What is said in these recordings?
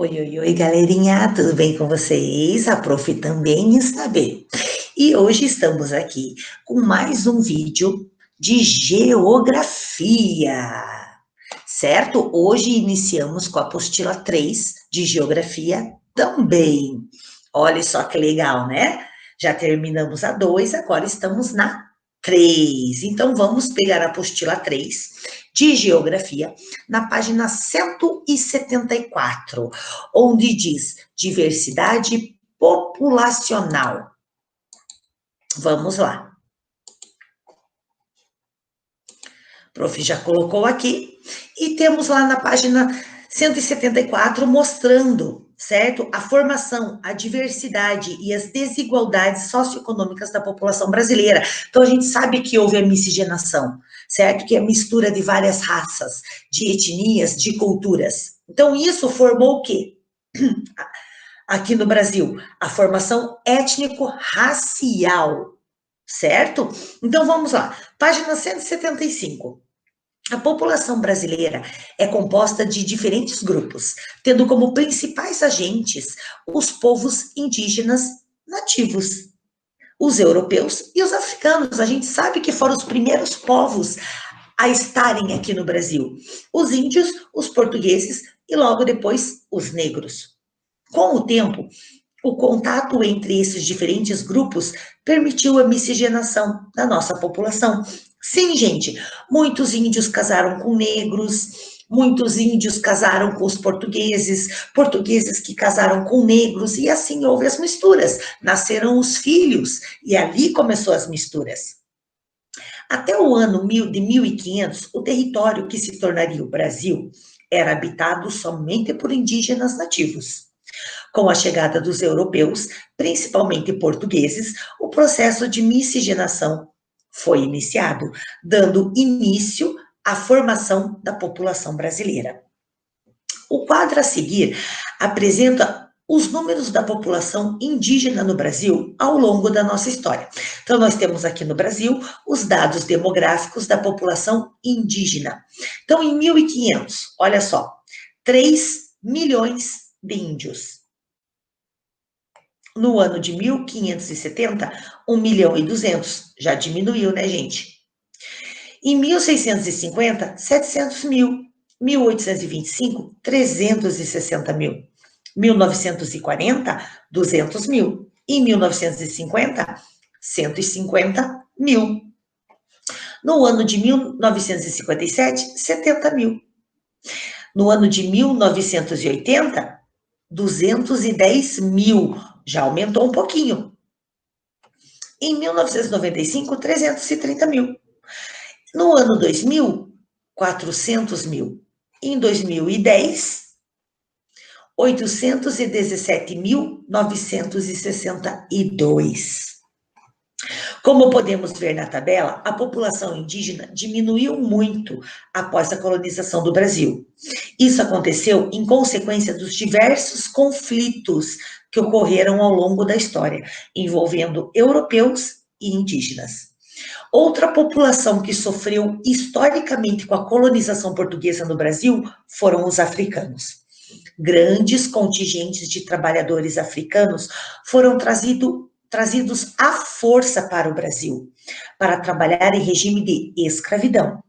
Oi, oi, oi, galerinha, tudo bem com vocês? A prof também está bem. E hoje estamos aqui com mais um vídeo de geografia, certo? Hoje iniciamos com a apostila 3 de geografia também. Olha só que legal, né? Já terminamos a 2, agora estamos na 3. Então vamos pegar a apostila 3 de geografia na página 174, onde diz diversidade populacional. Vamos lá. O prof já colocou aqui, e temos lá na página 174 mostrando, certo? A formação, a diversidade e as desigualdades socioeconômicas da população brasileira. Então, a gente sabe que houve a miscigenação, certo? Que é a mistura de várias raças, de etnias, de culturas. Então, isso formou o quê? Aqui no Brasil, a formação étnico-racial, certo? Então, vamos lá. Página 175. A população brasileira é composta de diferentes grupos, tendo como principais agentes os povos indígenas nativos, os europeus e os africanos. A gente sabe que foram os primeiros povos a estarem aqui no Brasil. Os índios, os portugueses e logo depois os negros. Com o tempo, o contato entre esses diferentes grupos permitiu a miscigenação da nossa população. Sim, gente, muitos índios casaram com negros, muitos índios casaram com os portugueses, portugueses que casaram com negros, e assim houve as misturas. Nasceram os filhos, e ali começou as misturas. Até o ano de 1500, o território que se tornaria o Brasil era habitado somente por indígenas nativos. Com a chegada dos europeus, principalmente portugueses, o processo de miscigenação foi iniciado, dando início à formação da população brasileira. O quadro a seguir apresenta os números da população indígena no Brasil ao longo da nossa história. Então, nós temos aqui no Brasil os dados demográficos da população indígena. Então, em 1500, olha só, 3 milhões de índios. No ano de 1570, 1.200.000. Já diminuiu, né, gente? Em 1650, 700 mil. 1825, 360 mil. 1940, 200 mil. Em 1950, 150 mil. No ano de 1957, 70 mil. No ano de 1980, 210 mil. Já aumentou um pouquinho. Em 1995, 330 mil. No ano 2000, 400 mil. Em 2010, 817.962. Como podemos ver na tabela, a população indígena diminuiu muito após a colonização do Brasil. Isso aconteceu em consequência dos diversos conflitos que ocorreram ao longo da história, envolvendo europeus e indígenas. Outra população que sofreu historicamente com a colonização portuguesa no Brasil foram os africanos. Grandes contingentes de trabalhadores africanos foram trazidos à força para o Brasil, para trabalhar em regime de escravidão.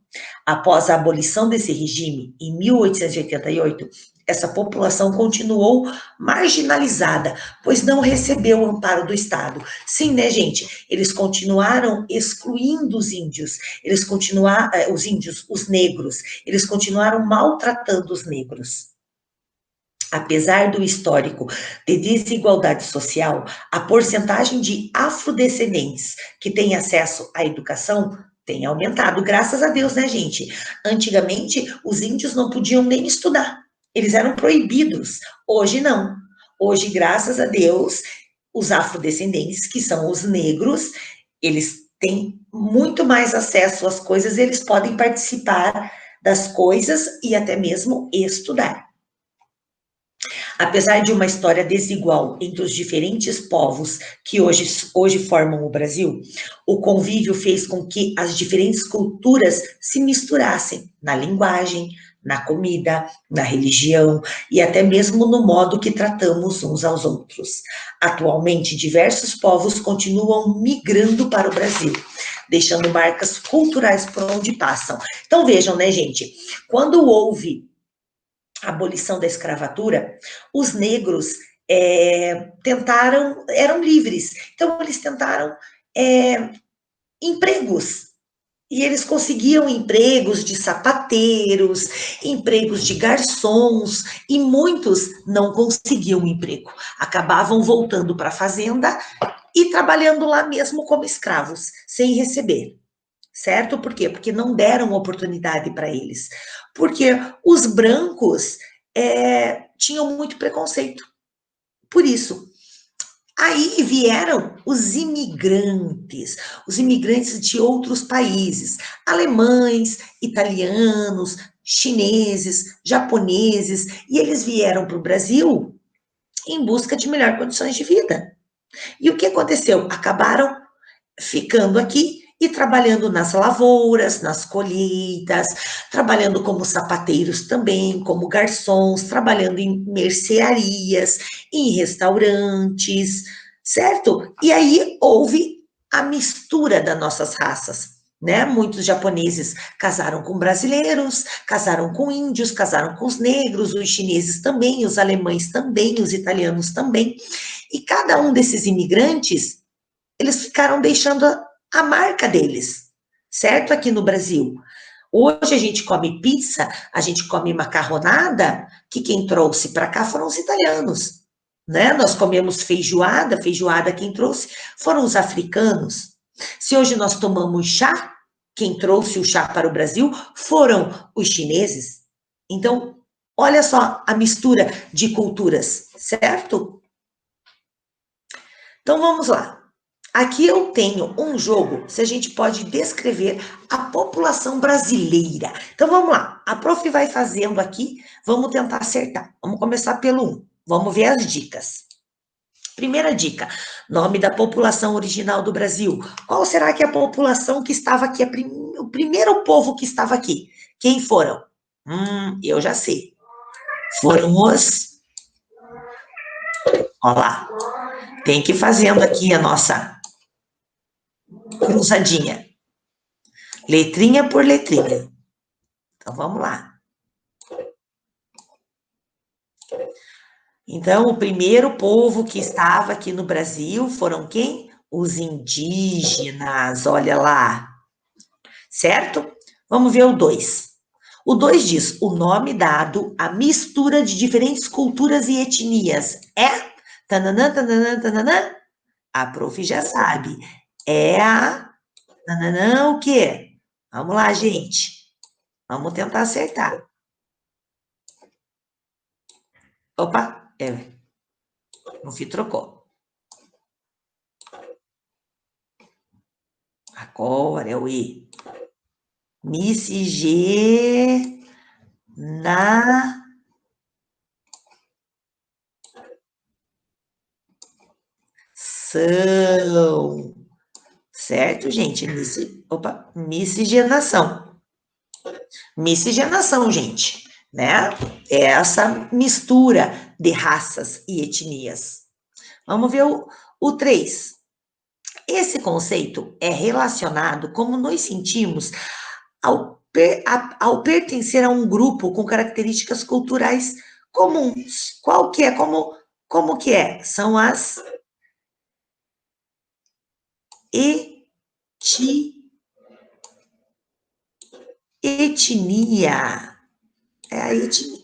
Após a abolição desse regime, em 1888, essa população continuou marginalizada, pois não recebeu o amparo do Estado. Sim, né, gente? Eles continuaram excluindo os índios, os índios, os negros, eles continuaram maltratando os negros. Apesar do histórico de desigualdade social, a porcentagem de afrodescendentes que têm acesso à educação tem aumentado, graças a Deus, né, gente? Antigamente, os índios não podiam nem estudar, eles eram proibidos. Hoje, não. Hoje, graças a Deus, os afrodescendentes, que são os negros, eles têm muito mais acesso às coisas, eles podem participar das coisas e até mesmo estudar. Apesar de uma história desigual entre os diferentes povos que hoje formam o Brasil, o convívio fez com que as diferentes culturas se misturassem na linguagem, na comida, na religião e até mesmo no modo que tratamos uns aos outros. Atualmente, diversos povos continuam migrando para o Brasil, deixando marcas culturais por onde passam. Então vejam, né, gente? Quando houve a abolição da escravatura, os negros tentaram, eram livres, então eles tentaram empregos. E eles conseguiam empregos de sapateiros, empregos de garçons, e muitos não conseguiam emprego. Acabavam voltando para a fazenda e trabalhando lá mesmo como escravos, sem receber. Certo? Por quê? Porque não deram oportunidade para eles. Porque os brancos tinham muito preconceito. Por isso. Aí vieram os imigrantes de outros países, alemães, italianos, chineses, japoneses, e eles vieram para o Brasil em busca de melhores condições de vida. E o que aconteceu? Acabaram ficando aqui e trabalhando nas lavouras, nas colheitas, trabalhando como sapateiros também, como garçons, trabalhando em mercearias, em restaurantes, certo? E aí houve a mistura das nossas raças. Né? Muitos japoneses casaram com brasileiros, casaram com índios, casaram com os negros, os chineses também, os alemães também, os italianos também. E cada um desses imigrantes eles ficaram deixando a marca deles, certo? Aqui no Brasil. Hoje a gente come pizza, a gente come macarronada, que quem trouxe para cá foram os italianos, né? Nós comemos feijoada, feijoada quem trouxe foram os africanos. Se hoje nós tomamos chá, quem trouxe o chá para o Brasil foram os chineses. Então, olha só a mistura de culturas, certo? Então vamos lá. Aqui eu tenho um jogo, se a gente pode descrever a população brasileira. Então vamos lá, a prof vai fazendo aqui, vamos tentar acertar. Vamos começar pelo 1, vamos ver as dicas. Primeira dica, nome da população original do Brasil. Qual será que é a população que estava aqui, o primeiro povo que estava aqui? Quem foram? Eu já sei. Foram os... Olha lá, tem que ir fazendo aqui a nossa cruzadinha. Letrinha por letrinha. Então, vamos lá. Então, o primeiro povo que estava aqui no Brasil foram quem? Os indígenas, olha lá. Certo? Vamos ver o 2. O 2 diz, o nome dado à mistura de diferentes culturas e etnias é... Tananã, tananã, tananã. A prof já sabe. É a... Tananã, o quê? Vamos lá, gente. Vamos tentar acertar. Opa, no fio trocou. Agora é o I. Miscigenação. Certo, gente? Miscigenação. Miscigenação, gente. Né? É essa mistura de raças e etnias. Vamos ver o 3. Esse conceito é relacionado como nos sentimos ao pertencer a um grupo com características culturais comuns. Qual que é? Como que é? São as etnia. É a etnia.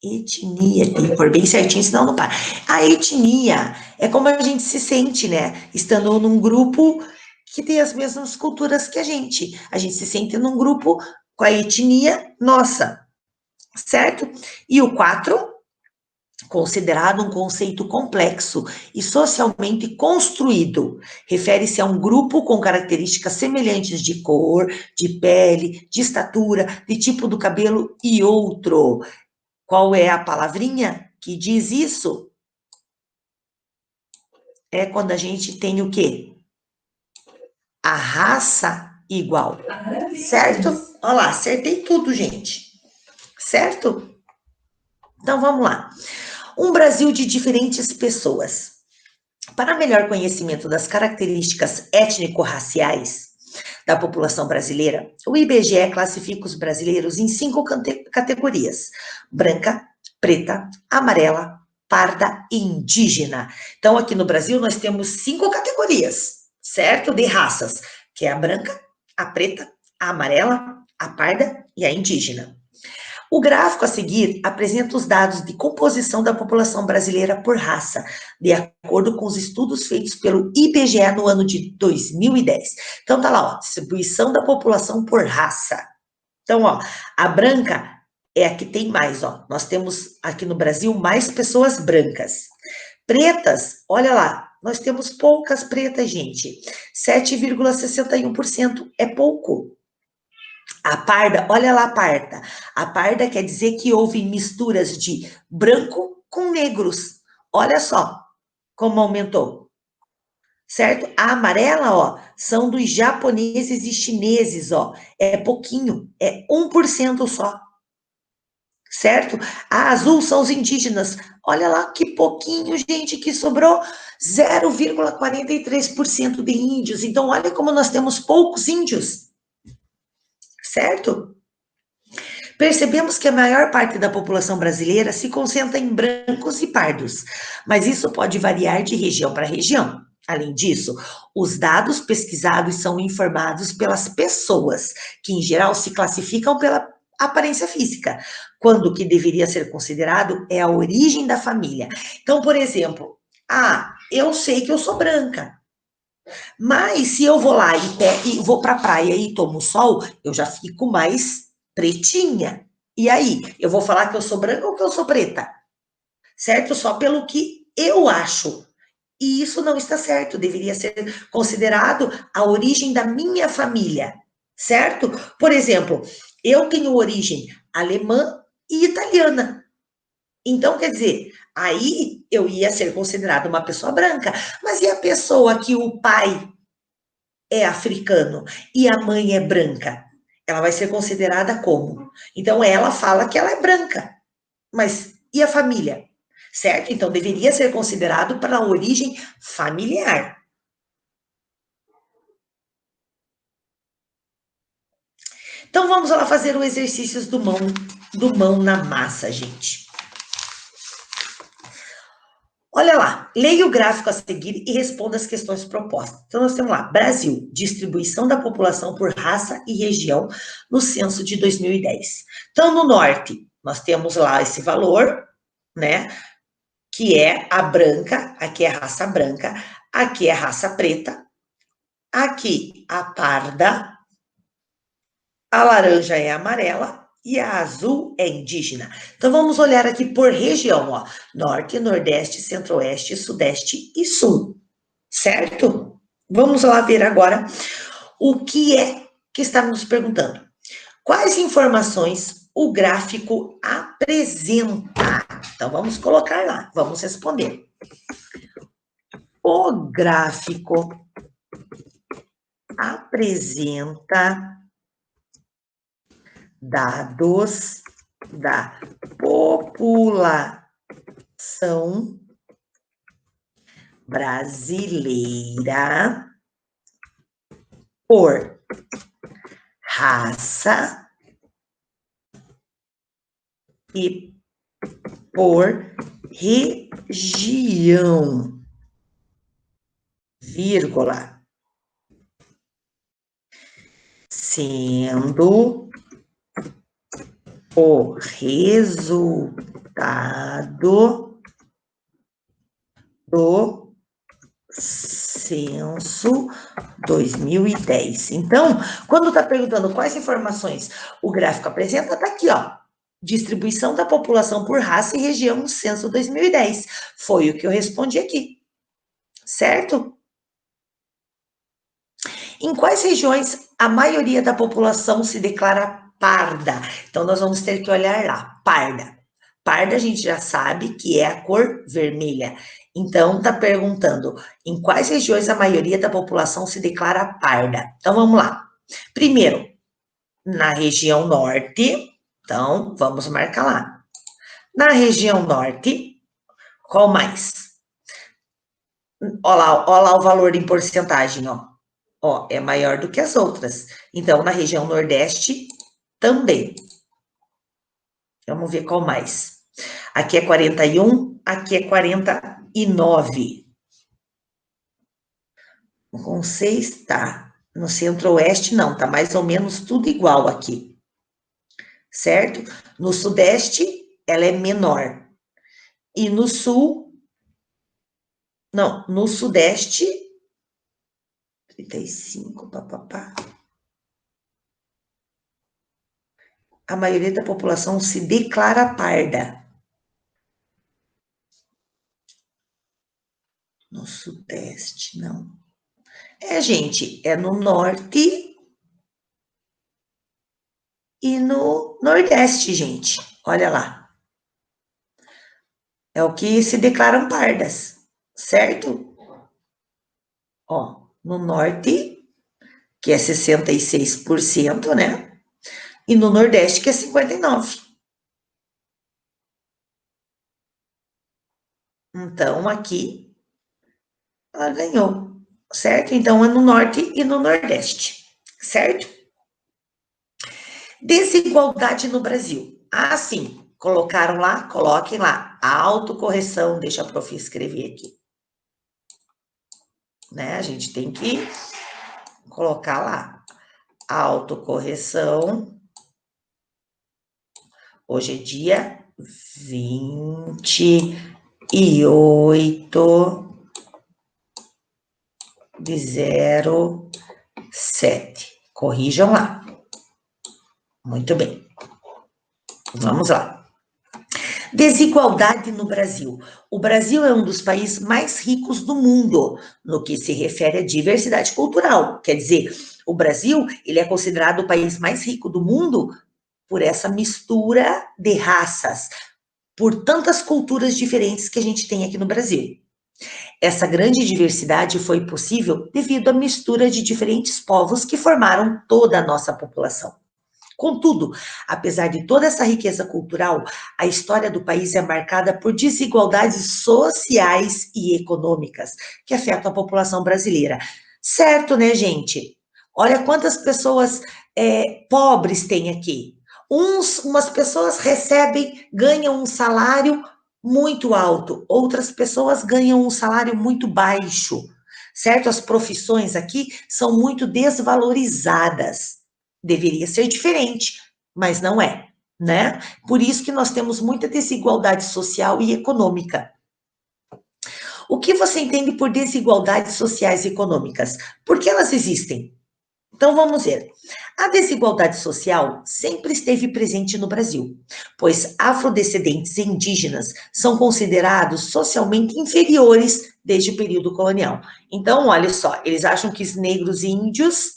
Etnia, tem que pôr bem certinho, senão não para. A etnia é como a gente se sente, né? Estando num grupo que tem as mesmas culturas que a gente. A gente se sente num grupo com a etnia nossa, certo? E o 4, considerado um conceito complexo e socialmente construído, refere-se a um grupo com características semelhantes de cor, de pele, de estatura, de tipo do cabelo e outro. Qual é a palavrinha que diz isso? É quando a gente tem o quê? A raça igual. Certo? Olha lá, acertei tudo, gente. certo? Então, vamos lá. Um Brasil de diferentes pessoas. Para melhor conhecimento das características étnico-raciais da população brasileira, o IBGE classifica os brasileiros em 5 categorias: branca, preta, amarela, parda e indígena. Então, aqui no Brasil, nós temos 5 categorias, certo? De raças, que é a branca, a preta, a amarela, a parda e a indígena. O gráfico a seguir apresenta os dados de composição da população brasileira por raça, de acordo com os estudos feitos pelo IBGE no ano de 2010. Então, tá lá, ó, distribuição da população por raça. Então, ó, a branca é a que tem mais, ó. Nós temos aqui no Brasil mais pessoas brancas. Pretas, olha lá, nós temos poucas pretas, gente. 7,61% é pouco. A parda, olha lá a parda. A parda quer dizer que houve misturas de branco com negros. Olha só como aumentou, certo? A amarela, ó, são dos japoneses e chineses, ó. É pouquinho, é 1% só, certo? A azul são os indígenas. Olha lá que pouquinho, gente, que sobrou 0,43% de índios. Então, olha como nós temos poucos índios, certo? Percebemos que a maior parte da população brasileira se concentra em brancos e pardos, mas isso pode variar de região para região. Além disso, os dados pesquisados são informados pelas pessoas, que em geral se classificam pela aparência física, quando o que deveria ser considerado é a origem da família. Então, por exemplo, eu sei que eu sou branca, mas se eu vou lá e vou para a praia e tomo sol, eu já fico mais pretinha. E aí, eu vou falar que eu sou branca ou que eu sou preta? Certo? Só pelo que eu acho. E isso não está certo, deveria ser considerado a origem da minha família, certo? Por exemplo, eu tenho origem alemã e italiana. Então, quer dizer, aí eu ia ser considerada uma pessoa branca. Mas e a pessoa que o pai é africano e a mãe é branca? Ela vai ser considerada como? Então, ela fala que ela é branca. Mas e a família? Certo? Então, deveria ser considerado para a origem familiar. Então, vamos lá fazer o exercício do mão na massa, gente. Olha lá, leia o gráfico a seguir e responda as questões propostas. Então, nós temos lá, Brasil, distribuição da população por raça e região no censo de 2010. Então, no norte, nós temos lá esse valor, né, que é a branca, aqui é a raça branca, aqui é a raça preta, aqui a parda, a laranja é amarela e a azul é indígena. Então, vamos olhar aqui por região, ó. Norte, Nordeste, Centro-Oeste, Sudeste e Sul, certo? Vamos lá ver agora o que é que está nos perguntando. Quais informações o gráfico apresenta? Então, vamos colocar lá, vamos responder. O gráfico apresenta dados da população brasileira por raça e por região, vírgula, sendo o resultado do censo 2010. Então, quando está perguntando quais informações o gráfico apresenta, está aqui, ó. Distribuição da população por raça e região no censo 2010. Foi o que eu respondi aqui. Certo? Em quais regiões a maioria da população se declara parda? Então, nós vamos ter que olhar lá. Parda. Parda a gente já sabe que é a cor vermelha. Então, está perguntando em quais regiões a maioria da população se declara parda. Então, vamos lá. Primeiro, na região norte, Então, vamos marcar lá. Na região norte, qual mais? Ó lá o valor em porcentagem, ó. Ó, é maior do que as outras. Então, na região nordeste, também. Vamos ver qual mais. Aqui é 41, aqui é 49. Com 6, tá. No centro-oeste, não, tá mais ou menos tudo igual aqui. Certo? No sudeste, ela é menor. E no sul, não, no sudeste, 35, papapá. A maioria da população se declara parda. No sudeste, não. Gente, é no norte e no nordeste, gente. Olha lá. É o que se declaram pardas, certo? Ó, no norte, que é 66%, né? E no nordeste, que é 59%. Então, aqui, ela ganhou, certo? Então, é no norte e no nordeste, certo? Desigualdade no Brasil. Ah, sim, colocaram lá, coloquem lá, autocorreção, deixa a prof escrever aqui. Né? A gente tem que colocar lá, autocorreção. Hoje é dia 28/07. Corrijam lá. Muito bem. Vamos lá. Desigualdade no Brasil. O Brasil é um dos países mais ricos do mundo no que se refere à diversidade cultural. Quer dizer, o Brasil, ele é considerado o país mais rico do mundo por essa mistura de raças, por tantas culturas diferentes que a gente tem aqui no Brasil. Essa grande diversidade foi possível devido à mistura de diferentes povos que formaram toda a nossa população. Contudo, apesar de toda essa riqueza cultural, a história do país é marcada por desigualdades sociais e econômicas que afetam a população brasileira. Certo, né, gente? Olha quantas pessoas pobres tem aqui. Umas pessoas ganham um salário muito alto, outras pessoas ganham um salário muito baixo, certo? As profissões aqui são muito desvalorizadas. Deveria ser diferente, mas não é, né? Por isso que nós temos muita desigualdade social e econômica. O que você entende por desigualdades sociais e econômicas? Por que elas existem? Então vamos ver. A desigualdade social sempre esteve presente no Brasil, pois afrodescendentes e indígenas são considerados socialmente inferiores desde o período colonial. Então, olha só, eles acham que os negros e índios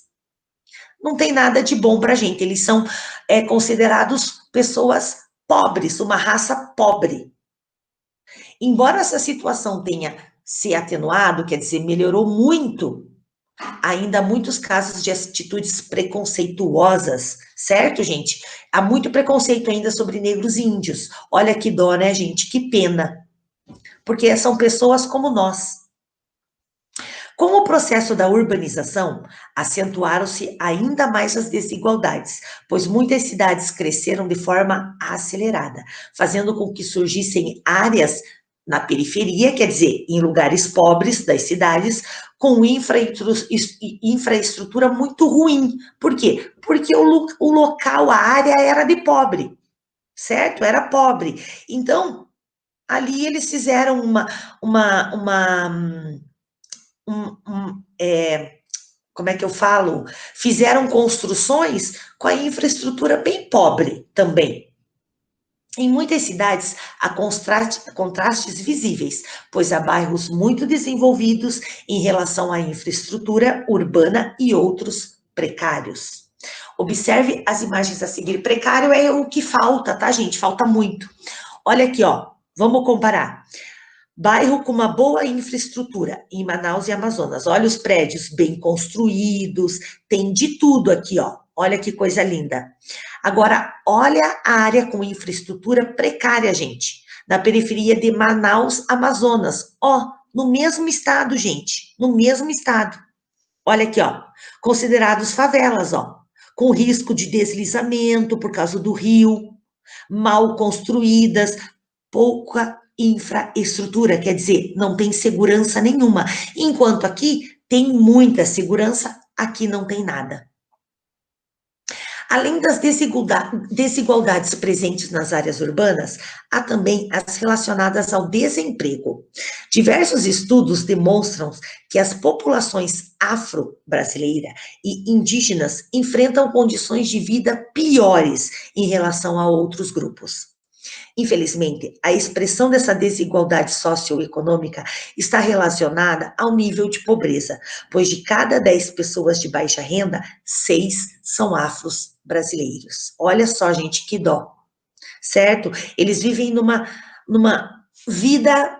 não tem nada de bom para a gente. Eles são considerados pessoas pobres, uma raça pobre. Embora essa situação tenha se atenuado, quer dizer, melhorou muito, ainda há muitos casos de atitudes preconceituosas, certo, gente? Há muito preconceito ainda sobre negros e índios. Olha que dó, né, gente? Que pena. Porque são pessoas como nós. Com o processo da urbanização, acentuaram-se ainda mais as desigualdades, pois muitas cidades cresceram de forma acelerada, fazendo com que surgissem áreas na periferia, quer dizer, em lugares pobres das cidades, com infraestrutura muito ruim. Por quê? Porque o local, a área era de pobre, certo? Era pobre. Então, ali eles fizeram como é que eu falo? Fizeram construções com a infraestrutura bem pobre também. Em muitas cidades, há contrastes visíveis, pois há bairros muito desenvolvidos em relação à infraestrutura urbana e outros precários. Observe as imagens a seguir. Precário é o que falta, tá, gente? Falta muito. Olha aqui, ó. Vamos comparar. Bairro com uma boa infraestrutura em Manaus e Amazonas. Olha os prédios bem construídos, tem de tudo aqui, ó. Olha que coisa linda. Agora, olha a área com infraestrutura precária, gente. Na periferia de Manaus, Amazonas. Ó, no mesmo estado, gente. No mesmo estado. Olha aqui, ó. Considerados favelas, ó. Com risco de deslizamento por causa do rio, mal construídas, pouca infraestrutura, quer dizer, não tem segurança nenhuma. Enquanto aqui tem muita segurança, aqui não tem nada. Além das desigualdades presentes nas áreas urbanas, há também as relacionadas ao desemprego. Diversos estudos demonstram que as populações afro-brasileira e indígenas enfrentam condições de vida piores em relação a outros grupos. Infelizmente, a expressão dessa desigualdade socioeconômica está relacionada ao nível de pobreza, pois de cada 10 pessoas de baixa renda, 6 são afros brasileiros. Olha só, gente, que dó, certo? Eles vivem numa vida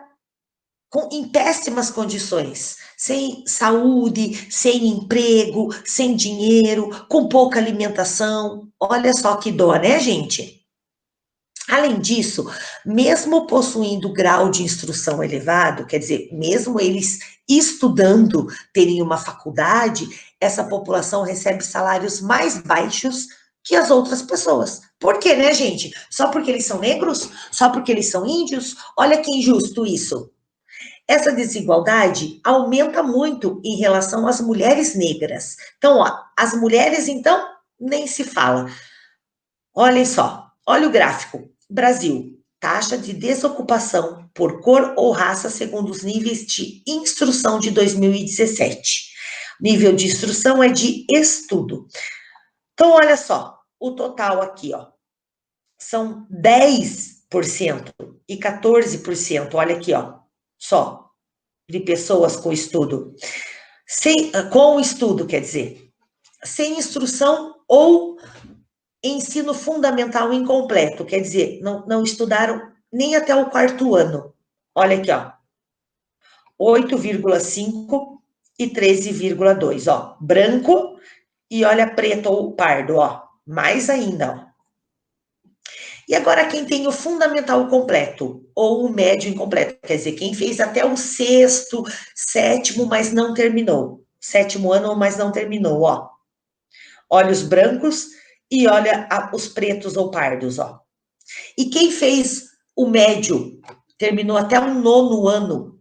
em péssimas condições, sem saúde, sem emprego, sem dinheiro, com pouca alimentação. Olha só que dó, né, gente? Além disso, mesmo possuindo grau de instrução elevado, quer dizer, mesmo eles estudando, terem uma faculdade, essa população recebe salários mais baixos que as outras pessoas. Por quê, né, gente? Só porque eles são negros? Só porque eles são índios? Olha que injusto isso. Essa desigualdade aumenta muito em relação às mulheres negras. Então, ó, as mulheres, então, nem se fala. Olhem só, olha o gráfico. Brasil, taxa de desocupação por cor ou raça segundo os níveis de instrução de 2017. Nível de instrução é de estudo. Então, olha só, o total aqui, ó, são 10% e 14%, olha aqui, ó, só, de pessoas com estudo. Com estudo, quer dizer, sem instrução ou ensino fundamental incompleto, quer dizer, não estudaram nem até o quarto ano. Olha aqui, ó. 8,5 e 13,2, ó. Branco e olha preto ou pardo, ó. Mais ainda, ó. E agora quem tem o fundamental completo ou o médio incompleto, quer dizer, quem fez até o sexto, sétimo, mas não terminou. Sétimo ano, mas não terminou, ó. Olha os brancos e olha os pretos ou pardos, ó. E quem fez o médio, terminou até o nono ano,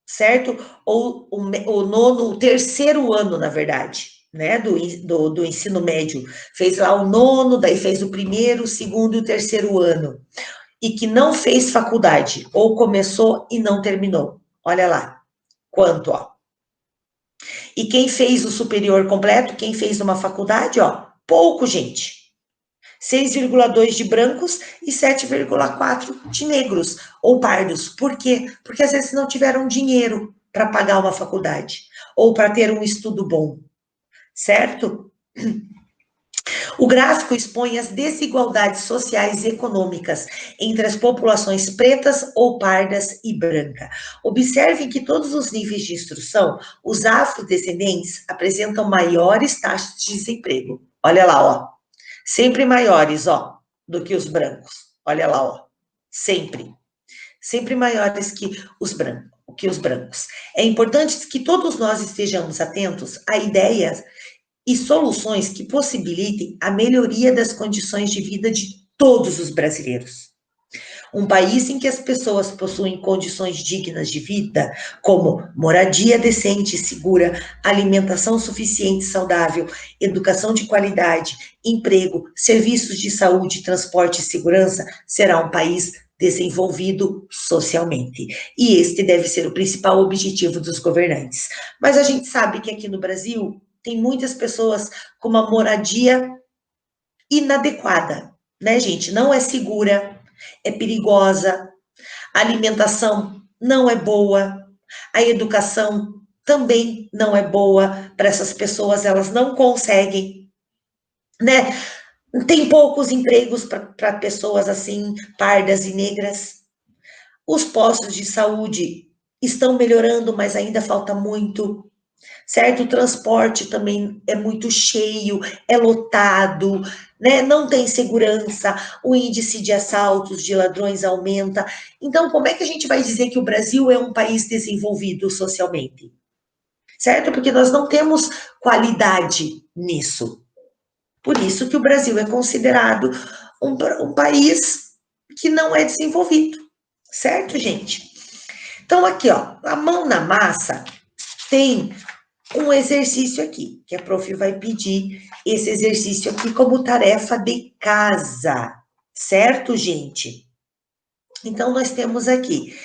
certo? Ou o terceiro ano, na verdade, né, do ensino médio. Fez lá o nono, daí fez o primeiro, o segundo e o terceiro ano. E que não fez faculdade, ou começou e não terminou. Olha lá, quanto, ó. E quem fez o superior completo, quem fez uma faculdade, ó, pouco, gente. 6,2 de brancos e 7,4 de negros ou pardos. Por quê? Porque às vezes não tiveram dinheiro para pagar uma faculdade ou para ter um estudo bom, certo? O gráfico expõe as desigualdades sociais e econômicas entre as populações pretas ou pardas e branca. Observem que todos os níveis de instrução, os afrodescendentes apresentam maiores taxas de desemprego. Olha lá, ó. Sempre maiores, ó, do que os brancos. Olha lá, ó. Sempre. Sempre maiores que os brancos. É importante que todos nós estejamos atentos a ideias e soluções que possibilitem a melhoria das condições de vida de todos os brasileiros. Um país em que as pessoas possuem condições dignas de vida, como moradia decente e segura, alimentação suficiente e saudável, educação de qualidade, emprego, serviços de saúde, transporte e segurança, será um país desenvolvido socialmente. E este deve ser o principal objetivo dos governantes. Mas a gente sabe que aqui no Brasil tem muitas pessoas com uma moradia inadequada, né, gente? Não é segura, é perigosa, a alimentação não é boa, a educação também não é boa para essas pessoas, elas não conseguem, né? Tem poucos empregos para pessoas assim, pardas e negras. Os postos de saúde estão melhorando, mas ainda falta muito. certo? O transporte também é muito cheio, é lotado, né? Não tem segurança, o índice de assaltos, de ladrões aumenta. Então, como é que a gente vai dizer que o Brasil é um país desenvolvido socialmente? Certo? Porque nós não temos qualidade nisso. Por isso que o Brasil é considerado um país que não é desenvolvido. Certo, gente? Então, aqui, ó, a mão na massa tem um exercício aqui, que a prof vai pedir esse exercício aqui como tarefa de casa, certo, gente? Então, nós temos aqui,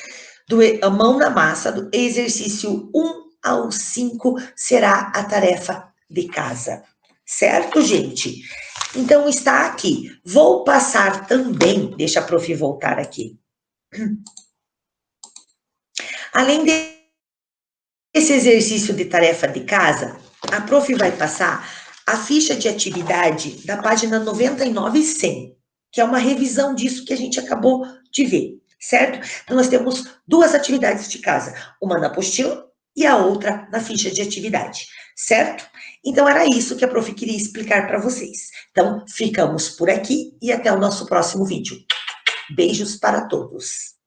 a mão na massa, do exercício 1 ao 5 será a tarefa de casa, certo, gente? Então, está aqui. Vou passar também, deixa a prof voltar aqui. Além desse exercício de tarefa de casa, a prof vai passar a ficha de atividade da página 99 e 100, que é uma revisão disso que a gente acabou de ver, certo? Então, nós temos duas atividades de casa, uma na apostila e a outra na ficha de atividade, certo? Então, era isso que a prof queria explicar para vocês. Então, ficamos por aqui e até o nosso próximo vídeo. Beijos para todos.